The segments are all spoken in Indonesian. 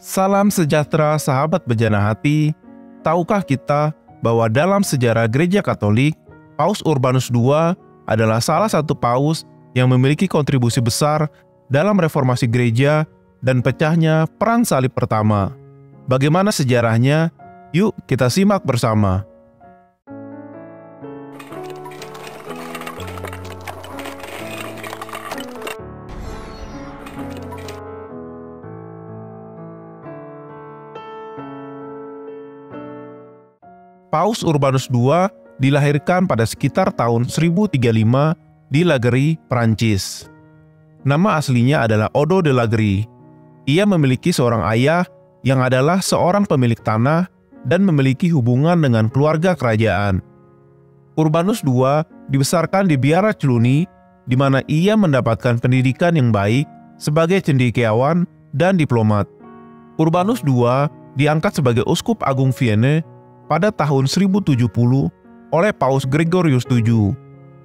Salam sejahtera sahabat bejana hati. Tahukah kita bahwa dalam sejarah Gereja Katolik, Paus Urbanus II adalah salah satu paus yang memiliki kontribusi besar dalam reformasi gereja dan pecahnya Perang Salib Pertama. Bagaimana sejarahnya? Yuk kita simak bersama. Paus Urbanus II dilahirkan pada sekitar tahun 1035 di Lagery, Prancis. Nama aslinya adalah Odo de Lagery. Ia memiliki seorang ayah yang adalah seorang pemilik tanah dan memiliki hubungan dengan keluarga kerajaan. Urbanus II dibesarkan di Biara Cluny, di mana ia mendapatkan pendidikan yang baik sebagai cendekiawan dan diplomat. Urbanus II diangkat sebagai Uskup Agung Vienne pada tahun 1070 oleh Paus Gregorius VII.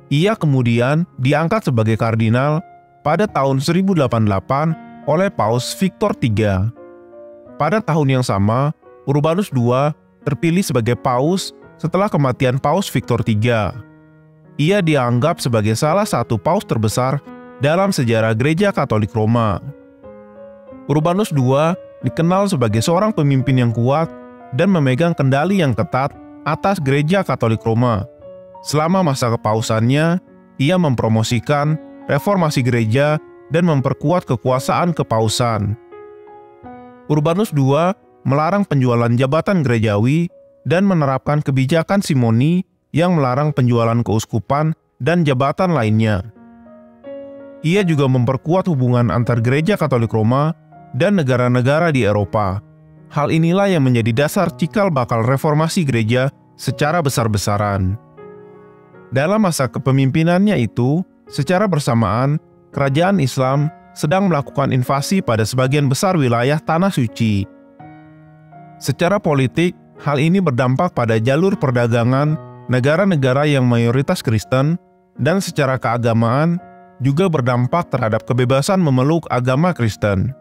Ia kemudian diangkat sebagai kardinal pada tahun 1088 oleh Paus Victor III. Pada tahun yang sama, Urbanus II terpilih sebagai paus setelah kematian Paus Victor III. Ia dianggap sebagai salah satu paus terbesar dalam sejarah Gereja Katolik Roma. Urbanus II dikenal sebagai seorang pemimpin yang kuat dan memegang kendali yang ketat atas Gereja Katolik Roma. Selama masa kepausannya, ia mempromosikan reformasi gereja dan memperkuat kekuasaan kepausan. Urbanus II melarang penjualan jabatan gerejawi dan menerapkan kebijakan simoni yang melarang penjualan keuskupan dan jabatan lainnya. Ia juga memperkuat hubungan antar Gereja Katolik Roma dan negara-negara di Eropa. Hal inilah yang menjadi dasar cikal bakal reformasi gereja secara besar-besaran. Dalam masa kepemimpinannya itu, secara bersamaan, kerajaan Islam sedang melakukan invasi pada sebagian besar wilayah Tanah Suci. Secara politik, hal ini berdampak pada jalur perdagangan negara-negara yang mayoritas Kristen, dan secara keagamaan juga berdampak terhadap kebebasan memeluk agama Kristen.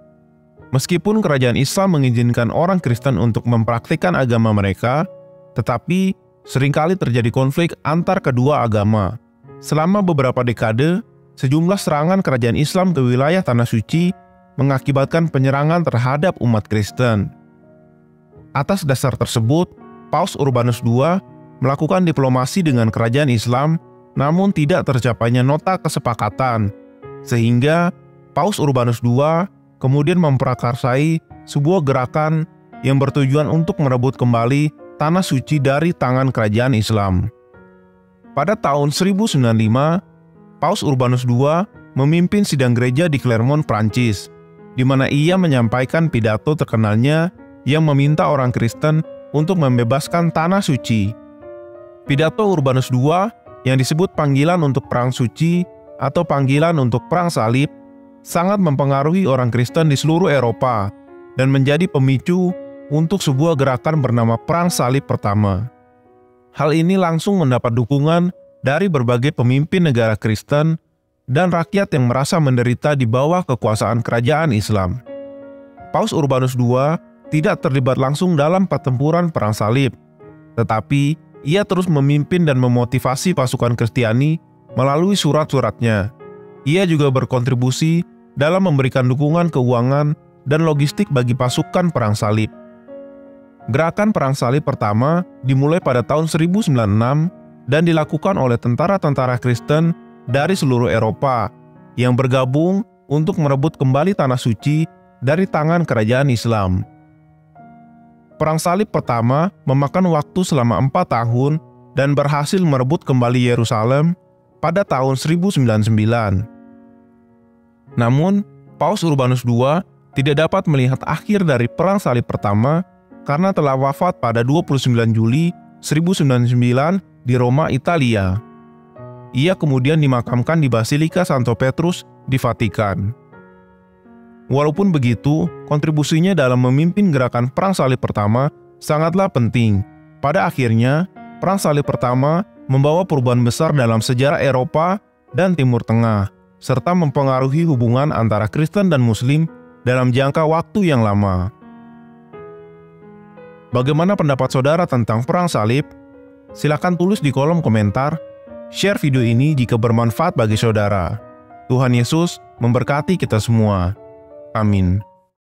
Meskipun kerajaan Islam mengizinkan orang Kristen untuk mempraktikkan agama mereka, tetapi seringkali terjadi konflik antar kedua agama. Selama beberapa dekade, sejumlah serangan kerajaan Islam ke wilayah Tanah Suci mengakibatkan penyerangan terhadap umat Kristen. Atas dasar tersebut, Paus Urbanus II melakukan diplomasi dengan kerajaan Islam, namun tidak tercapainya nota kesepakatan, sehingga Paus Urbanus II kemudian memprakarsai sebuah gerakan yang bertujuan untuk merebut kembali Tanah Suci dari tangan kerajaan Islam. Pada tahun 1095, Paus Urbanus II memimpin sidang gereja di Clermont, Prancis, di mana ia menyampaikan pidato terkenalnya yang meminta orang Kristen untuk membebaskan Tanah Suci. Pidato Urbanus II yang disebut panggilan untuk Perang Suci atau panggilan untuk Perang Salib sangat mempengaruhi orang Kristen di seluruh Eropa dan menjadi pemicu untuk sebuah gerakan bernama Perang Salib Pertama. Hal ini langsung mendapat dukungan dari berbagai pemimpin negara Kristen dan rakyat yang merasa menderita di bawah kekuasaan kerajaan Islam. Paus Urbanus II tidak terlibat langsung dalam pertempuran Perang Salib, tetapi ia terus memimpin dan memotivasi pasukan Kristiani melalui surat-suratnya. Ia juga berkontribusi dalam memberikan dukungan keuangan dan logistik bagi pasukan Perang Salib. Gerakan Perang Salib Pertama dimulai pada tahun 1096 dan dilakukan oleh tentara-tentara Kristen dari seluruh Eropa yang bergabung untuk merebut kembali Tanah Suci dari tangan kerajaan Islam. Perang Salib Pertama memakan waktu selama 4 tahun dan berhasil merebut kembali Yerusalem pada tahun 1099. Namun, Paus Urbanus II tidak dapat melihat akhir dari Perang Salib Pertama karena telah wafat pada 29 Juli 1099 di Roma, Italia. Ia kemudian dimakamkan di Basilika Santo Petrus di Vatikan. Walaupun begitu, kontribusinya dalam memimpin gerakan Perang Salib Pertama sangatlah penting. Pada akhirnya, Perang Salib Pertama membawa perubahan besar dalam sejarah Eropa dan Timur Tengah, serta mempengaruhi hubungan antara Kristen dan Muslim dalam jangka waktu yang lama. Bagaimana pendapat saudara tentang perang salib? Silakan tulis di kolom komentar. Share video ini jika bermanfaat bagi saudara. Tuhan Yesus memberkati kita semua. Amin.